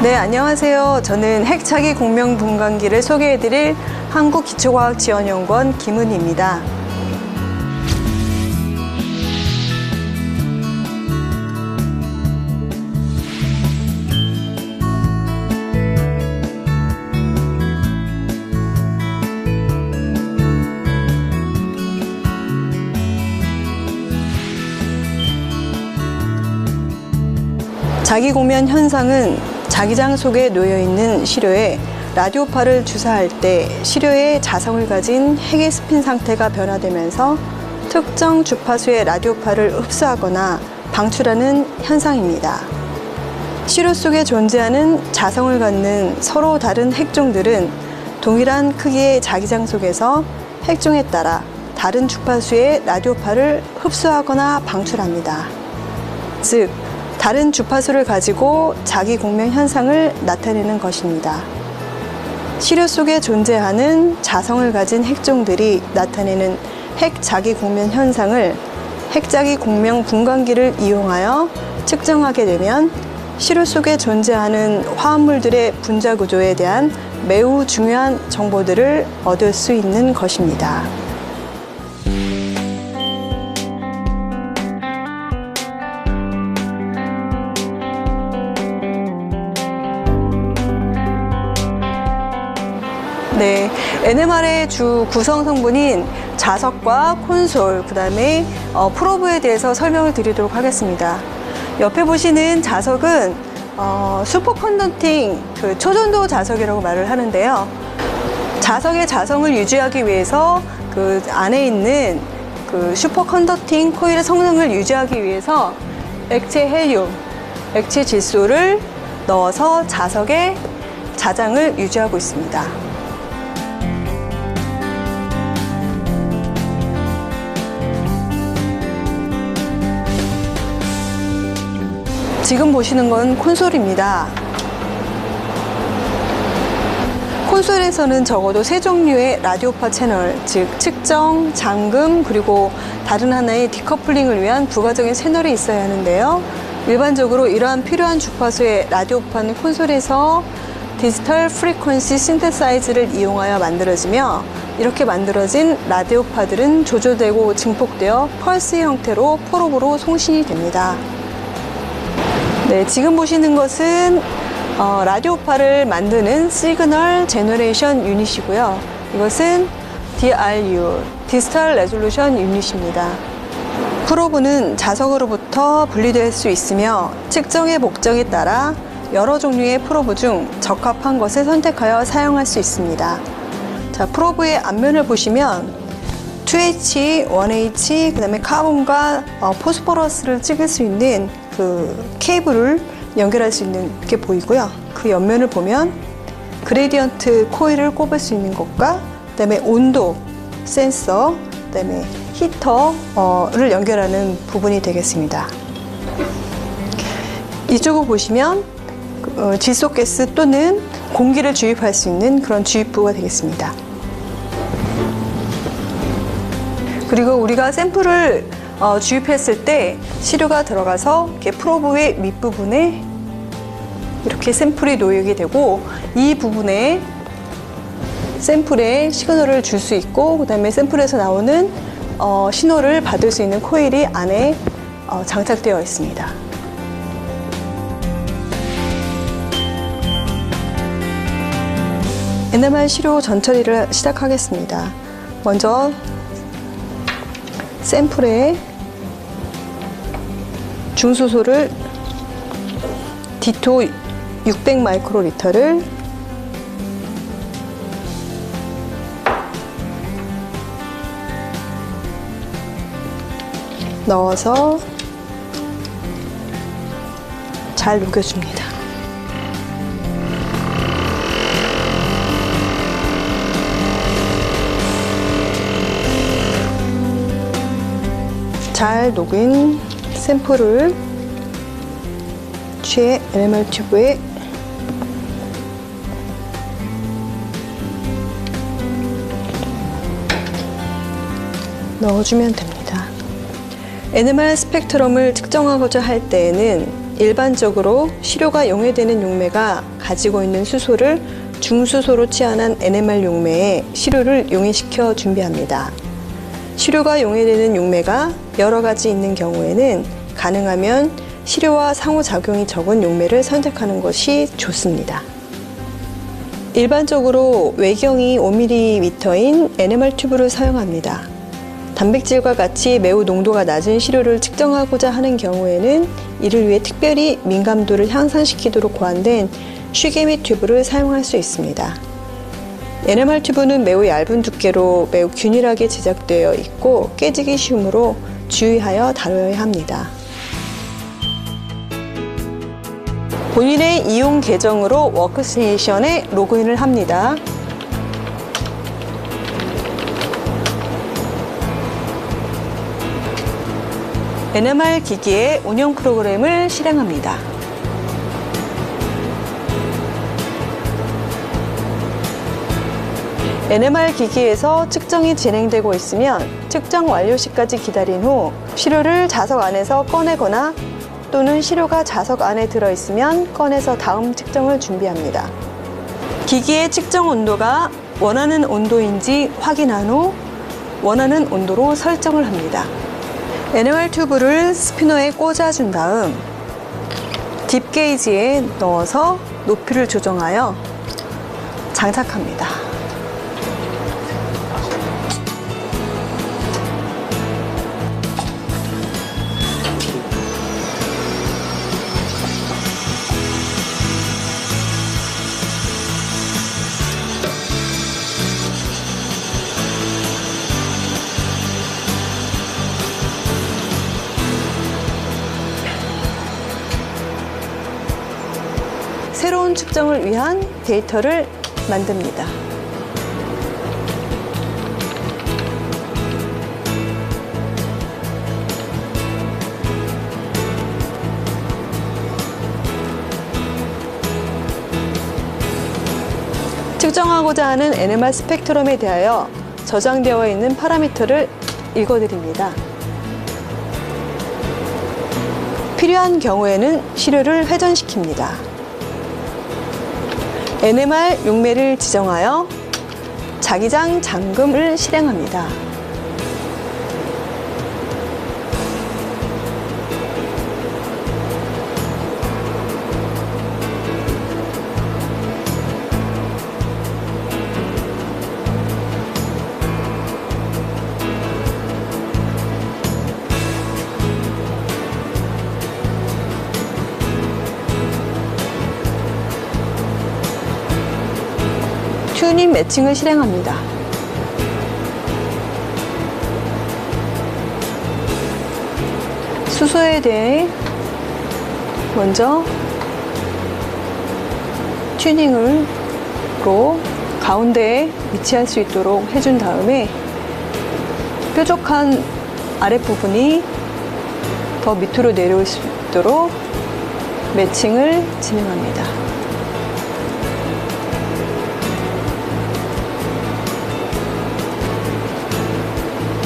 네, 안녕하세요. 저는 핵차기 공명 분광기를 소개해드릴 한국기초과학지원연구원 김은희입니다. 자기공면 현상은 자기장 속에 놓여있는 시료에 라디오파를 주사할 때 시료의 자성을 가진 핵의 스핀 상태가 변화되면서 특정 주파수의 라디오파를 흡수하거나 방출하는 현상입니다. 시료 속에 존재하는 자성을 갖는 서로 다른 핵종들은 동일한 크기의 자기장 속에서 핵종에 따라 다른 주파수의 라디오파를 흡수하거나 방출합니다. 즉, 다른 주파수를 가지고 자기 공명 현상을 나타내는 것입니다. 시료 속에 존재하는 자성을 가진 핵종들이 나타내는 핵 자기 공명 현상을 핵자기 공명 분광기를 이용하여 측정하게 되면 시료 속에 존재하는 화합물들의 분자 구조에 대한 매우 중요한 정보들을 얻을 수 있는 것입니다. 네, NMR의 주 구성 성분인 자석과 콘솔, 그 다음에 프로브에 대해서 설명을 드리도록 하겠습니다. 옆에 보시는 자석은 슈퍼컨덕팅 초전도 자석이라고 말을 하는데요. 자석의 자성을 유지하기 위해서 그 안에 있는 그 슈퍼컨덕팅 코일의 성능을 유지하기 위해서 액체 헬륨, 액체 질소를 넣어서 자석의 자장을 유지하고 있습니다. 지금 보시는 건 콘솔입니다. 콘솔에서는 적어도 세 종류의 라디오파 채널, 즉 측정, 잠금, 그리고 다른 하나의 디커플링을 위한 부가적인 채널이 있어야 하는데요. 일반적으로 이러한 필요한 주파수의 라디오파는 콘솔에서 디지털 프리퀀시 신테사이즈를 이용하여 만들어지며, 이렇게 만들어진 라디오파들은 조절되고 증폭되어 펄스 형태로 프로브로 송신이 됩니다. 네, 지금 보시는 것은 라디오파를 만드는 시그널 제너레이션 유닛이고요. 이것은 DRU, 디지털 레졸루션 유닛입니다. 프로브는 자석으로부터 분리될 수 있으며 측정의 목적에 따라 여러 종류의 프로브 중 적합한 것을 선택하여 사용할 수 있습니다. 자, 프로브의 앞면을 보시면 2H, 1H, 그 다음에 카본과 포스포러스를 찍을 수 있는 그 케이블을 연결할 수 있는 게 보이고요. 그 옆면을 보면 그레디언트 코일을 꼽을 수 있는 것과 그 다음에 온도 센서, 그 다음에 히터를 연결하는 부분이 되겠습니다. 이쪽을 보시면 질소가스 또는 공기를 주입할 수 있는 그런 주입부가 되겠습니다. 그리고 우리가 샘플을 주입했을 때 시료가 들어가서 이렇게 프로브의 밑부분에 이렇게 샘플이 놓이게 되고, 이 부분에 샘플에 시그널을 줄 수 있고, 그 다음에 샘플에서 나오는 신호를 받을 수 있는 코일이 안에 장착되어 있습니다. NMR 시료 전처리를 시작하겠습니다. 먼저 샘플에 중수소를 디토 600 마이크로리터를 넣어서 잘 녹여줍니다. 잘 녹인 샘플을 취해 NMR 튜브에 넣어주면 됩니다. NMR 스펙트럼을 측정하고자 할 때에는 일반적으로 시료가 용해되는 용매가 가지고 있는 수소를 중수소로 치환한 NMR 용매에 시료를 용해시켜 준비합니다. 시료가 용해되는 용매가 여러 가지 있는 경우에는 가능하면 시료와 상호작용이 적은 용매를 선택하는 것이 좋습니다. 일반적으로 외경이 5mm인 NMR 튜브를 사용합니다. 단백질과 같이 매우 농도가 낮은 시료를 측정하고자 하는 경우에는 이를 위해 특별히 민감도를 향상시키도록 고안된 쉬개미 튜브를 사용할 수 있습니다. NMR 튜브는 매우 얇은 두께로 매우 균일하게 제작되어 있고 깨지기 쉬우므로 주의하여 다뤄야 합니다. 본인의 이용 계정으로 워크스테이션에 로그인을 합니다. NMR 기기의 운영 프로그램을 실행합니다. NMR 기기에서 측정이 진행되고 있으면 측정 완료 시까지 기다린 후 시료를 자석 안에서 꺼내거나 또는 시료가 자석 안에 들어있으면 꺼내서 다음 측정을 준비합니다. 기기의 측정 온도가 원하는 온도인지 확인한 후 원하는 온도로 설정을 합니다. NMR 튜브를 스피너에 꽂아준 다음 딥 게이지에 넣어서 높이를 조정하여 장착합니다. 새로운 측정을 위한 데이터를 만듭니다. 측정하고자 하는 NMR 스펙트럼에 대하여 저장되어 있는 파라미터를 읽어드립니다. 필요한 경우에는 시료를 회전시킵니다. NMR 용매를 지정하여 자기장 잠금을 실행합니다. 튜닝 매칭을 실행합니다. 수소에 대해 먼저 튜닝으로 가운데에 위치할 수 있도록 해준 다음에 뾰족한 아랫부분이 더 밑으로 내려올 수 있도록 매칭을 진행합니다.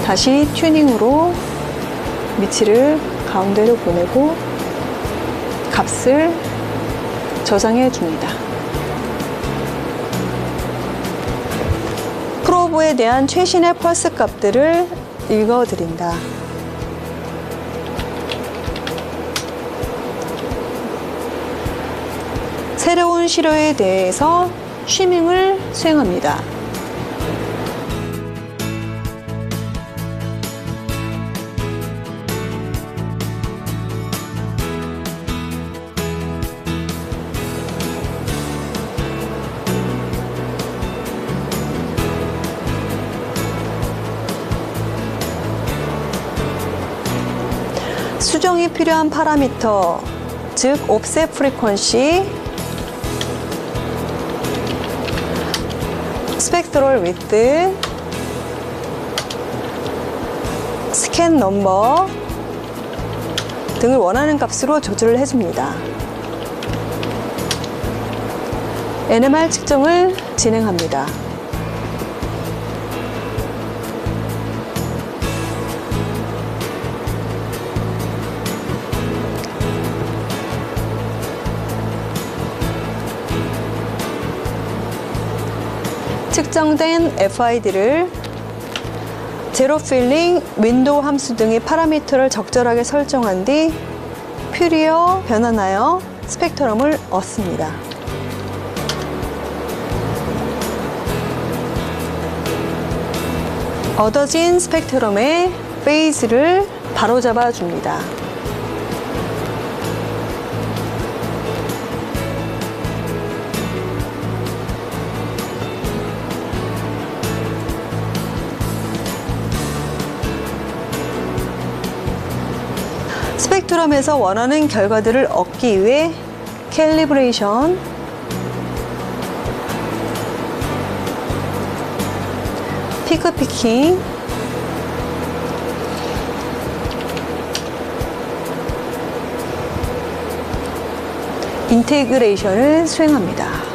다시 튜닝으로 위치를 가운데로 보내고 값을 저장해 줍니다. 프로브에 대한 최신의 펄스 값들을 읽어드린다. 새로운 시료에 대해서 쉬밍을 수행합니다. 수정이 필요한 파라미터, 즉 옵셋 프리퀀시, 스펙트럴 위드, 스캔 넘버 등을 원하는 값으로 조절을 해줍니다. NMR 측정을 진행합니다. 측정된 FID를 제로 필링, 윈도우 함수 등의 파라미터를 적절하게 설정한 뒤 퓨리어 변환하여 스펙트럼을 얻습니다. 얻어진 스펙트럼의 페이즈를 바로잡아 줍니다. 스펙트럼에서 원하는 결과들을 얻기 위해 캘리브레이션, 피크피킹, 인테그레이션을 수행합니다.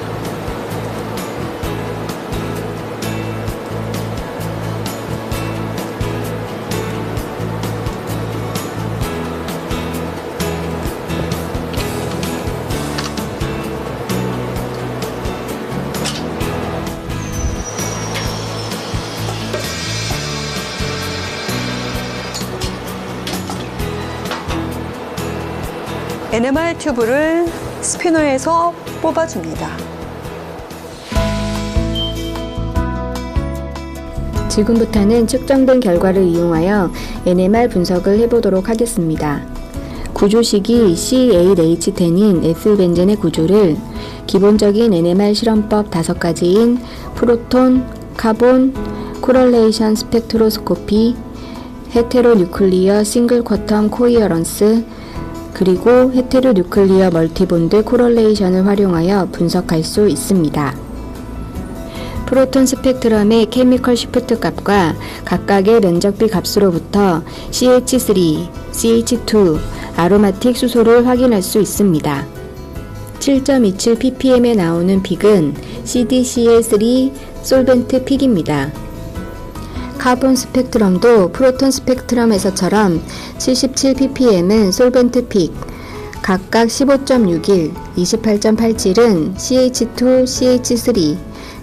NMR 튜브를 스피너에서 뽑아줍니다. 지금부터는 측정된 결과를 이용하여 NMR 분석을 해보도록 하겠습니다. 구조식이 C8H10인 에틸벤젠의 구조를 기본적인 NMR 실험법 5가지인 프로톤, 카본, 코럴레이션 스펙트로스코피, 헤테로뉴클리어 싱글 쿼텀 코이어런스, 그리고 헤테로뉴클리어 멀티본드 코럴레이션을 활용하여 분석할 수 있습니다. 프로톤 스펙트럼의 케미컬 시프트 값과 각각의 면적비 값으로부터 CH3, CH2, 아로마틱 수소를 확인할 수 있습니다. 7.27 ppm에 나오는 픽은 CdCl3 솔벤트 픽입니다. 카본 스펙트럼도 프로톤 스펙트럼에서처럼 77 ppm은 솔벤트 픽, 각각 15.61, 28.87은 CH2, CH3,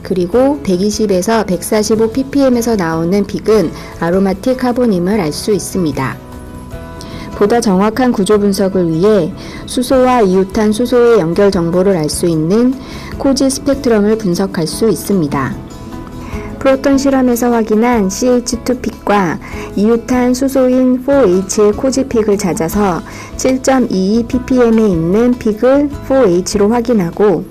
그리고 120에서 145 ppm에서 나오는 픽은 아로마틱 카본임을 알 수 있습니다. 보다 정확한 구조 분석을 위해 수소와 이웃한 수소의 연결 정보를 알 수 있는 코지 스펙트럼을 분석할 수 있습니다. 프로톤 실험에서 확인한 CH2 픽과 이웃한 수소인 4H의 코지 픽을 찾아서 7.22 ppm에 있는 픽을 4H로 확인하고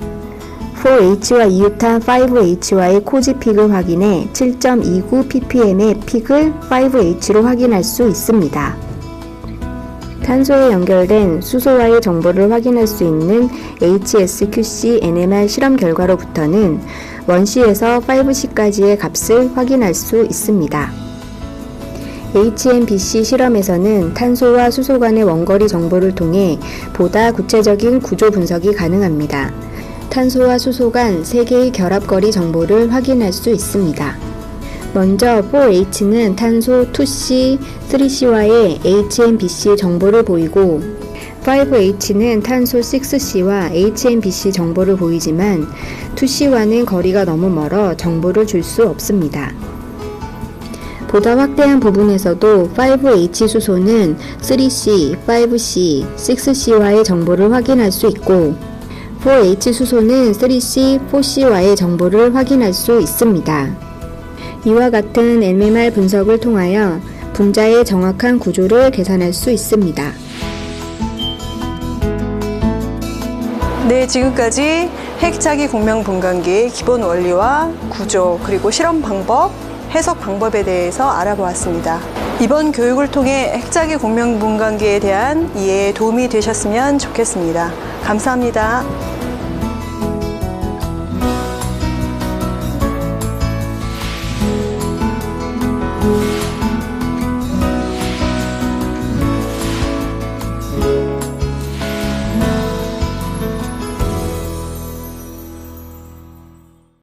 4H와 이웃한 5H와의 코지 픽을 확인해 7.29 ppm의 픽을 5H로 확인할 수 있습니다. 탄소에 연결된 수소와의 정보를 확인할 수 있는 HSQC NMR 실험 결과로부터는 1C에서 5C까지의 값을 확인할 수 있습니다. HNBC 실험에서는 탄소와 수소 간의 원거리 정보를 통해 보다 구체적인 구조 분석이 가능합니다. 탄소와 수소 간 3개의 결합거리 정보를 확인할 수 있습니다. 먼저 4H는 탄소 2C, 3C와의 HNBC 정보를 보이고 5H는 탄소 6C와 HNBC 정보를 보이지만 2C와는 거리가 너무 멀어 정보를 줄 수 없습니다. 보다 확대한 부분에서도 5H 수소는 3C, 5C, 6C와의 정보를 확인할 수 있고 4H 수소는 3C, 4C와의 정보를 확인할 수 있습니다. 이와 같은 NMR 분석을 통하여 분자의 정확한 구조를 계산할 수 있습니다. 네, 지금까지 핵자기 공명분광기의 기본 원리와 구조, 그리고 실험 방법, 해석 방법에 대해서 알아보았습니다. 이번 교육을 통해 핵자기 공명분광기에 대한 이해에 도움이 되셨으면 좋겠습니다. 감사합니다.